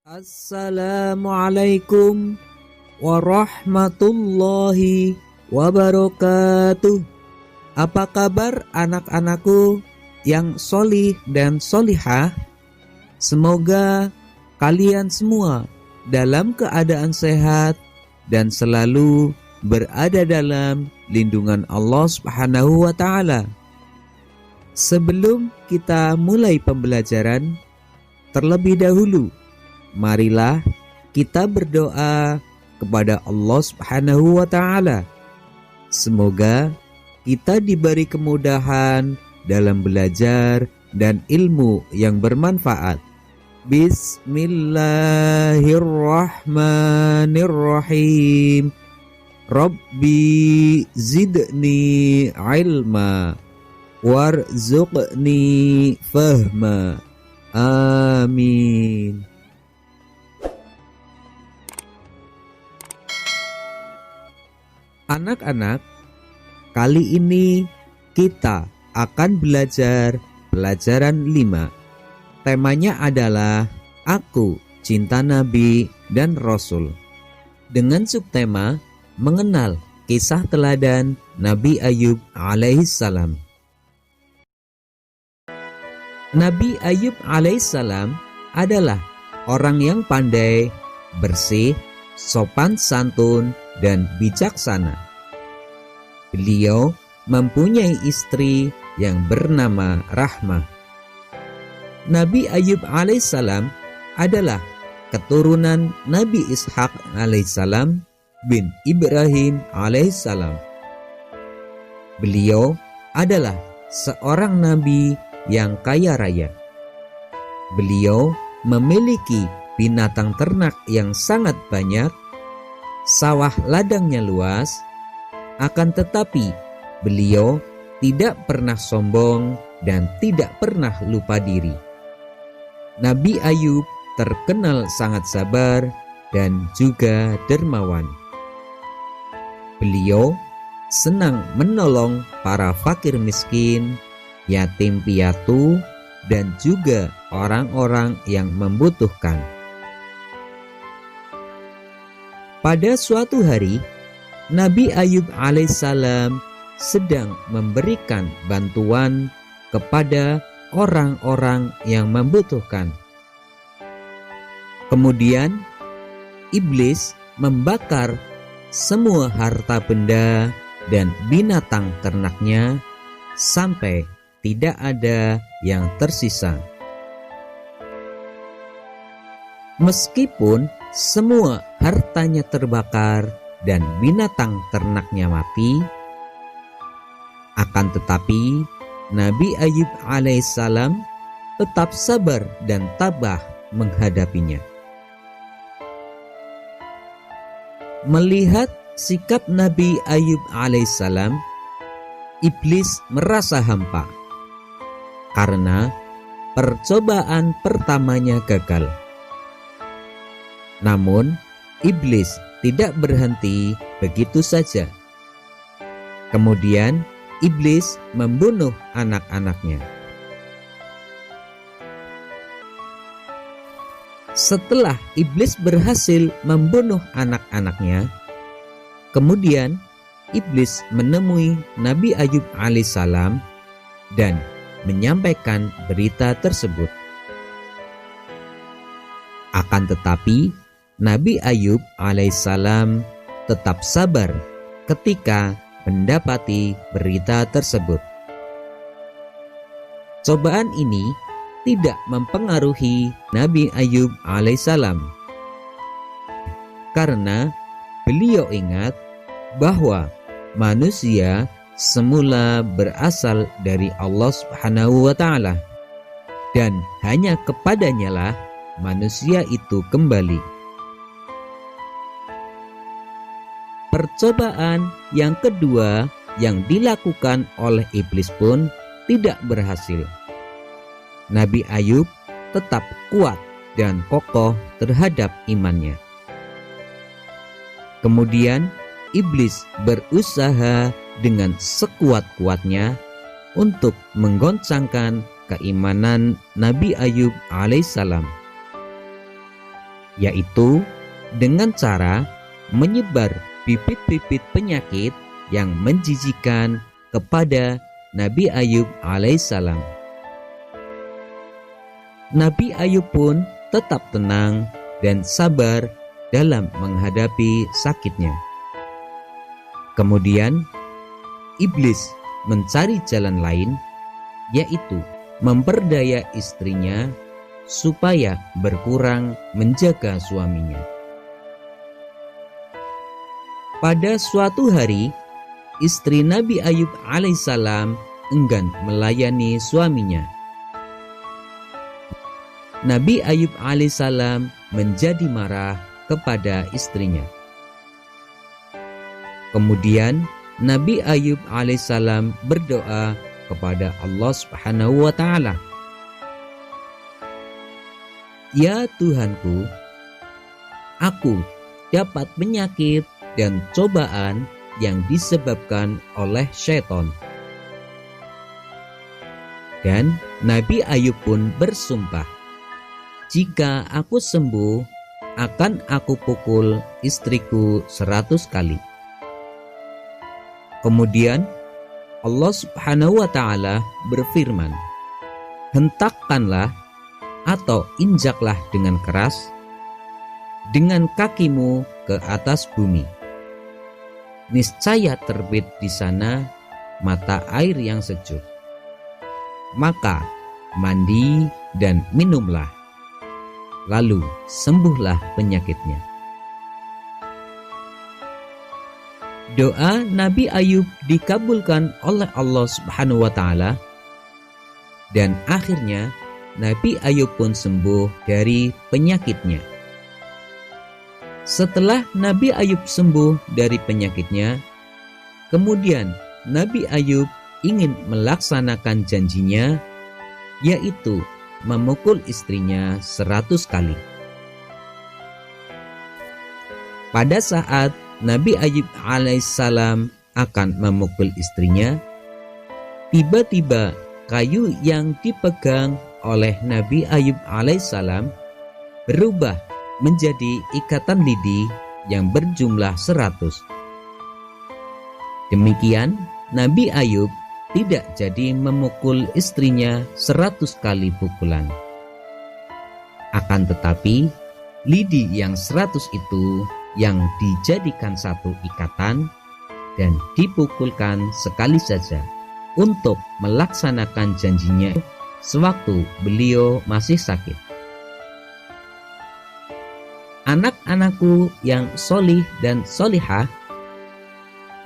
Assalamualaikum warahmatullahi wabarakatuh. Apa kabar anak-anakku yang solih dan solihah? Semoga kalian semua dalam keadaan sehat dan selalu berada dalam lindungan Allah Subhanahu wa Ta'ala. Sebelum kita mulai pembelajaran, terlebih dahulu marilah kita berdoa kepada Allah Subhanahu wa Ta'ala. Semoga kita diberi kemudahan dalam belajar dan ilmu yang bermanfaat. Bismillahirrahmanirrahim. Rabbi zidni ilma warzuqni fahma. Amin. Anak-anak, kali ini kita akan belajar pelajaran 5. Temanya adalah Aku Cinta Nabi dan Rasul. Dengan subtema mengenal kisah teladan Nabi Ayub alaihissalam. Nabi Ayub alaihissalam adalah orang yang pandai, bersih, sopan santun, dan bijaksana. Beliau mempunyai istri yang bernama Rahmah. Nabi Ayub alaihissalam adalah keturunan Nabi Ishak alaihissalam bin Ibrahim alaihissalam. Beliau adalah seorang nabi yang kaya raya. Beliau memiliki binatang ternak yang sangat banyak, sawah ladangnya luas, akan tetapi beliau tidak pernah sombong dan tidak pernah lupa diri. Nabi Ayub terkenal sangat sabar dan juga dermawan. Beliau senang menolong para fakir miskin, yatim piatu, dan juga orang-orang yang membutuhkan. Pada suatu hari, Nabi Ayub alaihissalam sedang memberikan bantuan kepada orang-orang yang membutuhkan. Kemudian, iblis membakar semua harta benda dan binatang ternaknya sampai tidak ada yang tersisa. Meskipun semua hartanya terbakar dan binatang ternaknya mati, akan tetapi Nabi Ayub alaihissalam tetap sabar dan tabah menghadapinya. Melihat sikap Nabi Ayub alaihissalam, iblis merasa hampa karena percobaan pertamanya gagal. Namun, iblis tidak berhenti begitu saja. Kemudian, iblis membunuh anak-anaknya. Setelah iblis berhasil membunuh anak-anaknya, kemudian iblis menemui Nabi Ayub alaihissalam dan menyampaikan berita tersebut. Akan tetapi, Nabi Ayub alaihissalam tetap sabar ketika mendapati berita tersebut. Cobaan ini tidak mempengaruhi Nabi Ayub alaihissalam karena beliau ingat bahwa manusia semula berasal dari Allah Subhanahu wa Ta'ala dan hanya kepadanya lah manusia itu kembali. Percobaan yang kedua yang dilakukan oleh iblis pun tidak berhasil. Nabi Ayub tetap kuat dan kokoh terhadap imannya. Kemudian iblis berusaha dengan sekuat-kuatnya untuk menggoncangkan keimanan Nabi Ayub alaihissalam. yaitu dengan cara menyebar bibit-bibit penyakit yang menjijikan kepada Nabi Ayub alaihissalam. Nabi Ayub pun tetap tenang dan sabar dalam menghadapi sakitnya. Kemudian iblis mencari jalan lain, yaitu memperdaya istrinya supaya berkurang menjaga suaminya. Pada suatu hari, istri Nabi Ayub alaihissalam enggan melayani suaminya. Nabi Ayub alaihissalam menjadi marah kepada istrinya. Kemudian Nabi Ayub alaihissalam berdoa kepada Allah Subhanahu wa ta'ala. Ya Tuhanku, aku dapat penyakit dan cobaan yang disebabkan oleh syaitan. Dan Nabi Ayub pun bersumpah, jika aku sembuh, akan aku pukul istriku 100 kali. Kemudian Allah Subhanahu wa ta'ala berfirman, hentakkanlah atau injaklah dengan keras dengan kakimu ke atas bumi. Niscaya terbit di sana mata air yang sejuk. Maka mandi dan minumlah, lalu sembuhlah penyakitnya. Doa Nabi Ayub dikabulkan oleh Allah Subhanahu wa ta'ala, dan akhirnya Nabi Ayub pun sembuh dari penyakitnya. Setelah Nabi Ayub sembuh dari penyakitnya, kemudian Nabi Ayub ingin melaksanakan janjinya, yaitu memukul istrinya 100 kali. Pada saat Nabi Ayub alaihissalam akan memukul istrinya, tiba-tiba kayu yang dipegang oleh Nabi Ayub alaihissalam berubah menjadi ikatan lidi yang berjumlah 100. Demikian Nabi Ayub tidak jadi memukul istrinya 100 kali pukulan. Akan tetapi lidi yang 100 itu yang dijadikan satu ikatan dan dipukulkan sekali saja untuk melaksanakan janjinya sewaktu beliau masih sakit. Anak-anakku yang solih dan solihah,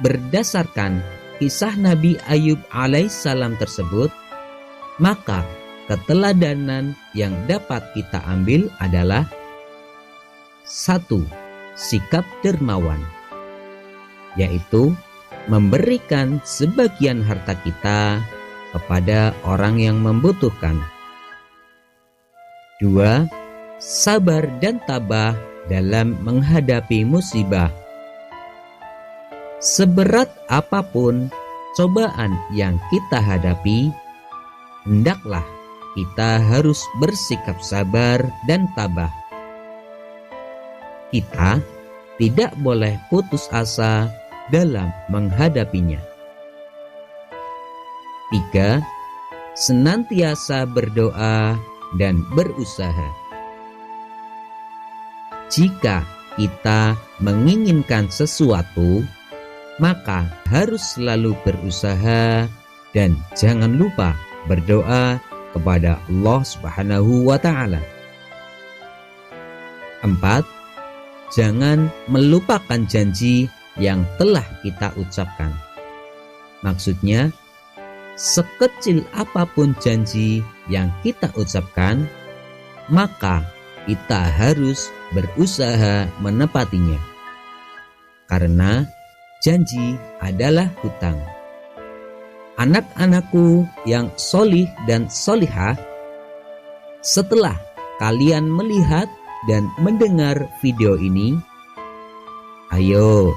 berdasarkan kisah Nabi Ayub alaihissalam tersebut, maka keteladanan yang dapat kita ambil adalah 1. Sikap dermawan, yaitu memberikan sebagian harta kita kepada orang yang membutuhkan. 2. Sabar dan tabah dalam menghadapi musibah. Seberat apapun cobaan yang kita hadapi, hendaklah kita harus bersikap sabar dan tabah. Kita tidak boleh putus asa dalam menghadapinya. 3. Senantiasa berdoa dan berusaha. Jika kita menginginkan sesuatu, maka harus selalu berusaha dan jangan lupa berdoa kepada Allah Subhanahu wa ta'ala. 4. Jangan melupakan janji yang telah kita ucapkan. Maksudnya, sekecil apapun janji yang kita ucapkan, maka kita harus berusaha menepatinya. Karena janji adalah hutang. Anak-anakku yang solih dan solihah, setelah kalian melihat dan mendengar video ini, ayo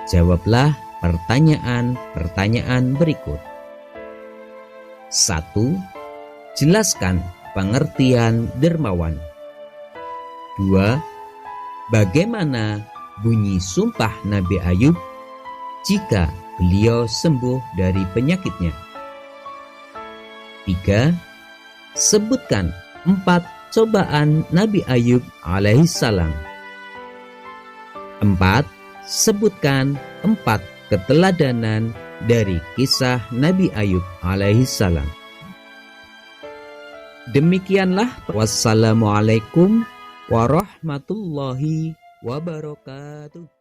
jawablah pertanyaan-pertanyaan berikut. 1. Jelaskan pengertian dermawan. 2. Bagaimana bunyi sumpah Nabi Ayub jika beliau sembuh dari penyakitnya? 3. Sebutkan 4 cobaan Nabi Ayub alaihissalam. 4. Sebutkan 4 keteladanan dari kisah Nabi Ayub alaihissalam. Demikianlah. Wassalamualaikum warahmatullahi wabarakatuh.